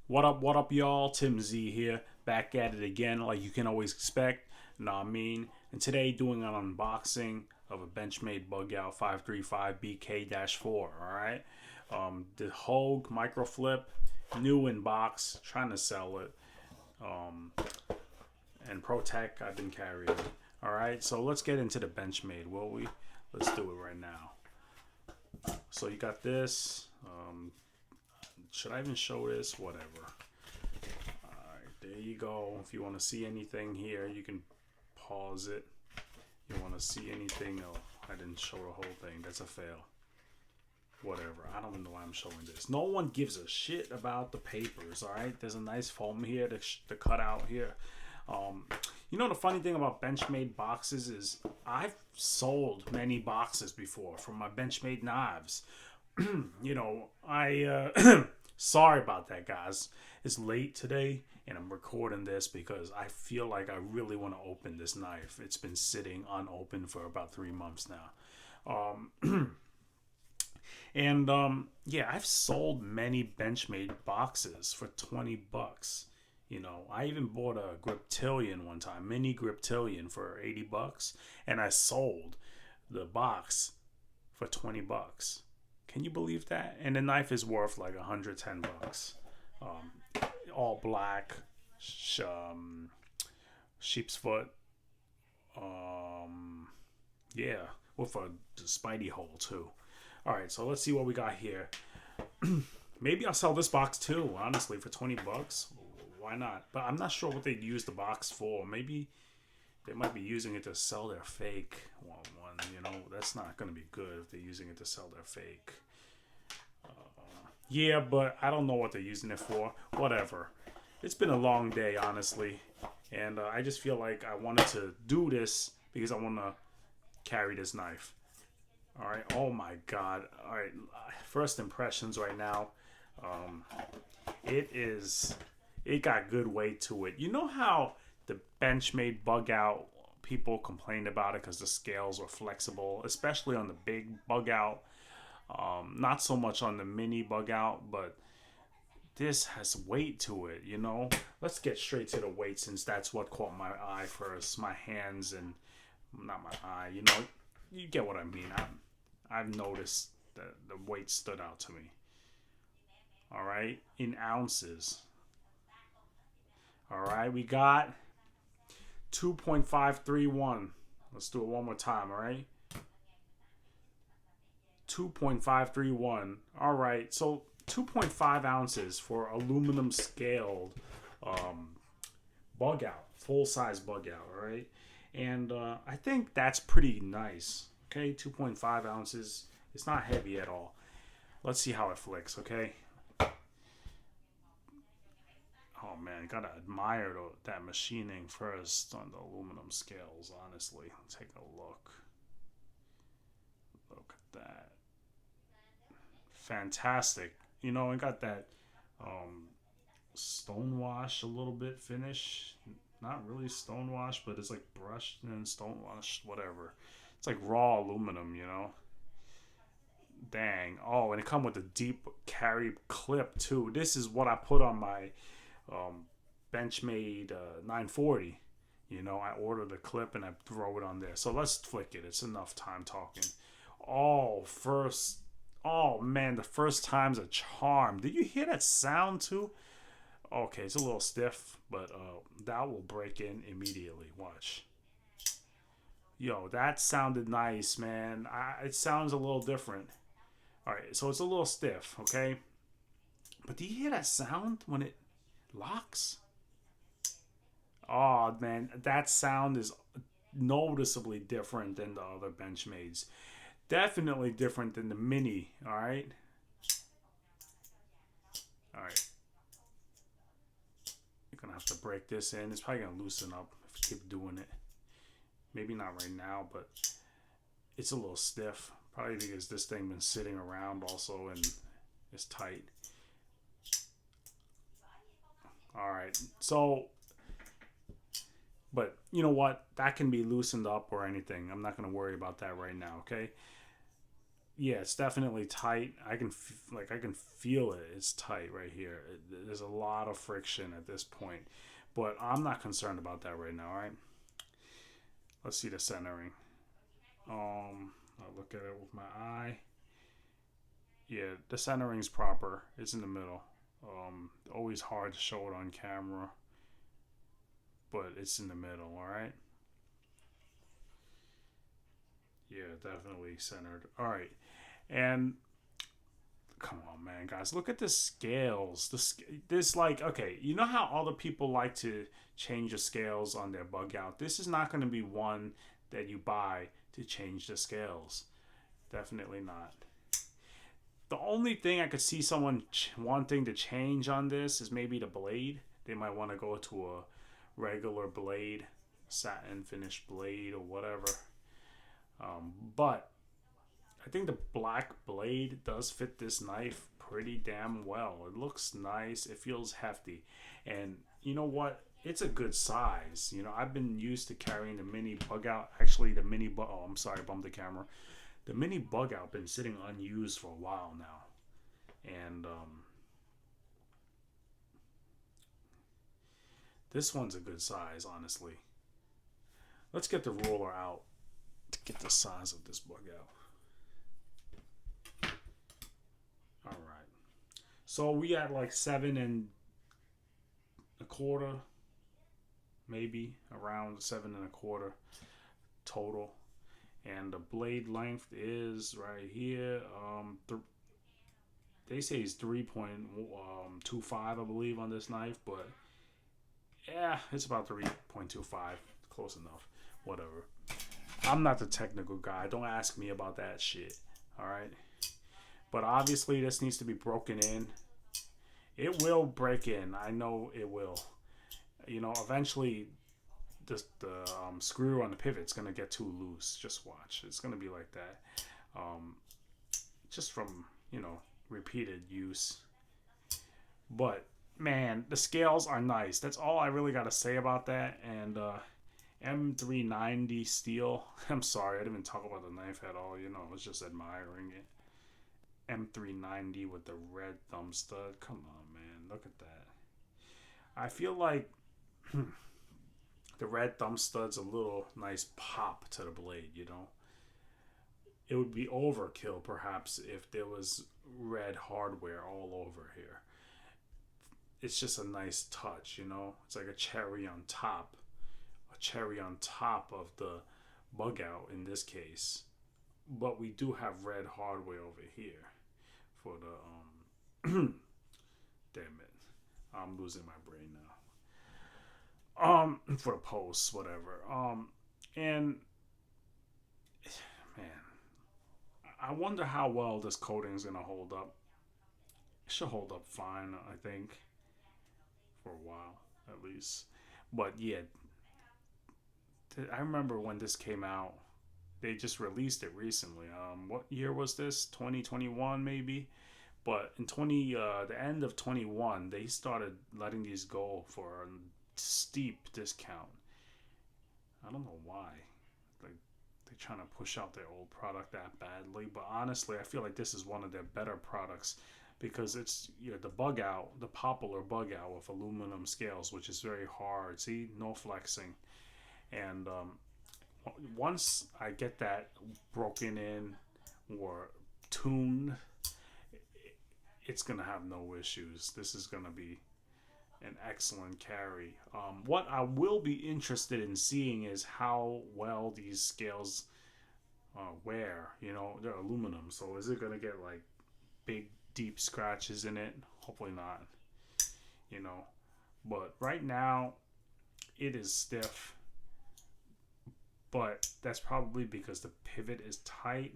What up, y'all? Tim Z here, back at it again, like you can always expect. Know what I mean? And today, doing an unboxing of a Benchmade Bugout 535BK-4. All right, the Hogue micro flip, new in box, trying to sell it. Um, and Protec, I've been carrying. All right, so let's get into the Benchmade, will we? Let's do it right now. So you got this. Should I even show this? Whatever. There you go. If you want to see anything here, you can pause it. You want to see anything? Oh, I didn't show the whole thing. That's a fail. Whatever. I don't know why I'm showing this. No one gives a shit about the papers, all right? There's a nice foam here to cut out here. Um, the funny thing about Benchmade boxes is I've sold many boxes before from my Benchmade knives. I sorry about that, guys. It's late today, and I'm recording this because I feel like I really want to open this knife. It's been sitting unopened for about 3 months now. Yeah, I've sold many Benchmade boxes for 20 bucks. I even bought a Griptilian one time, mini Griptilian for 80 bucks, and I sold the box for 20 bucks. Can you believe that? And the knife is worth like 110 bucks. All black, sheep's foot. Yeah, with a spidey hole too. All right, so let's see what we got here. Maybe I'll sell this box too, honestly, for 20 bucks. Why not? But I'm not sure what they'd use the box for. Maybe they might be using it to sell their fake one. That's not going to be good if they're using it to sell their fake. Yeah, but I don't know what they're using it for. Whatever. It's been a long day, honestly. And I just feel like I wanted to do this because I want to carry this knife. All right. Oh my God. All right. First impressions right now. Um, it got good weight to it. You know how the Benchmade Bugout people complained about it because the scales were flexible, especially on the big Bugout. Not so much on the mini Bugout, but this has weight to it. Let's get straight to the weight since that's what caught my eye first. My hands and not my eye. You get what I mean. I've noticed that the weight stood out to me. All right, in ounces. All right, we got 2.531. Let's do it one more time. All right, 2.531. All right, so 2.5 ounces for aluminum scaled um, bug out, full size bug out. All right, and I think that's pretty nice. Okay, 2.5 ounces. It's not heavy at all. Let's see how it flicks. Okay. Oh man, gotta admire that machining first on the aluminum scales. Honestly, take a look. Look at that. Fantastic. I got that um, stonewash a little bit finish. Not really stonewash, but it's like brushed and stonewash, whatever. It's like raw aluminum. Dang. Oh, and it come with a deep carry clip too. This is what I put on my um, Benchmade 940. I ordered a clip and I throw it on there. So let's flick it. It's enough time talking. Oh, first. Oh man, the first time's a charm. Did you hear that sound too? Okay, it's a little stiff, but that will break in immediately. Watch. Yo, that sounded nice, man. It sounds a little different. All right, so it's a little stiff, okay? But do you hear that sound when it locks? Oh man, that sound is noticeably different than the other Benchmades. Definitely different than the Mini. All right, all right. You're gonna have to break this in. It's probably gonna loosen up if you keep doing it. Maybe not right now, but it's a little stiff. Probably because this thing been sitting around also and it's tight. All right, so but you know what? That can be loosened up or anything. I'm not going to worry about that right now, okay? Yeah, it's definitely tight. I can feel it. It's tight right here. There's a lot of friction at this point, but I'm not concerned about that right now. All right, let's see the centering. I'll look at it with my eye. Yeah, the centering's proper. It's in the middle. Always hard to show it on camera, but it's in the middle. All right. Yeah, definitely centered. All right, and come on, man, guys, look at the scales. This like okay, you know how other people like to change the scales on their bug out. This is not going to be one that you buy to change the scales. Definitely not. The only thing I could see someone wanting to change on this is maybe the blade. They might want to go to a regular blade, satin finished blade or whatever. But I think the black blade does fit this knife pretty damn well. It looks nice. It feels hefty. And you know what? It's a good size. You know, I've been used to carrying the mini bug out. Actually, the mini bug. Oh, I'm sorry, I bumped the camera. The mini bug out been sitting unused for a while now, and this one's a good size, honestly. Let's get the ruler out to get the size of this bug out. All right. So we at like 7 1/4, maybe around 7 1/4 total, and the blade length is right here. They say it's 3.25, I believe, on this knife, but yeah, it's about 3.25. Close enough. Whatever. I'm not the technical guy. Don't ask me about that shit. All right. But obviously, this needs to be broken in. It will break in. I know it will. You know, eventually, the screw on the pivot's gonna get too loose. Just watch. It's gonna be like that. Um, just from repeated use. But man, the scales are nice. That's all I really gotta say about that. And M390 steel. I'm sorry, I didn't even talk about the knife at all. I was just admiring it. M390 with the red thumb stud. Come on, man, look at that. I feel like the red thumb stud's a little nice pop to the blade. It would be overkill perhaps if there was red hardware all over here. It's just a nice touch. It's like a cherry on top, of the bug out in this case. But we do have red hardware over here for the damn it, I'm losing my brain now. For the posts, whatever. And man, I wonder how well this coating is gonna hold up. It should hold up fine, I think, for a while at least. But yeah, I remember when this came out. They just released it recently. What year was this? 2021 maybe. But in the end of 21, they started letting these go for a steep discount. I don't know why. Like they're trying to push out their old product that badly. But honestly, I feel like this is one of their better products because it's the bug out, the popular bug out with aluminum scales, which is very hard. See, no flexing, and once I get that broken in or tuned, it's gonna have no issues. This is gonna be an excellent carry. What I will be interested in seeing is how well these scales wear. They're aluminum, so is it gonna get like big, deep scratches in it? Hopefully not. You know, but right now it is stiff. But that's probably because the pivot is tight.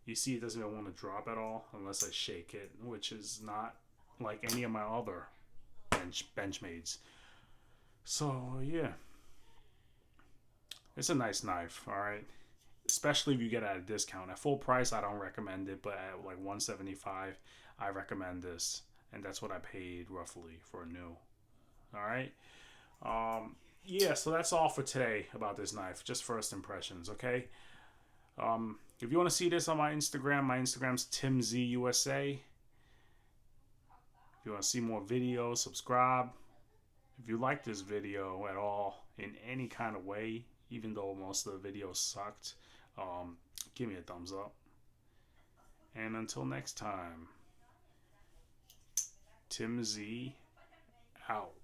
You see, it doesn't even want to drop at all unless I shake it, which is not like any of my other Benchmades. So yeah, it's a nice knife. All right, especially if you get it at a discount. At full price, I don't recommend it, but at like 175, I recommend this, and that's what I paid roughly for a new. All right. Yeah, so that's all for today about this knife. Just first impressions, okay? If you want to see this on my Instagram's TimZUSA. If you want to see more videos, subscribe. If you like this video at all in any kind of way, even though most of the videos sucked, give me a thumbs up. And until next time, Tim Z out.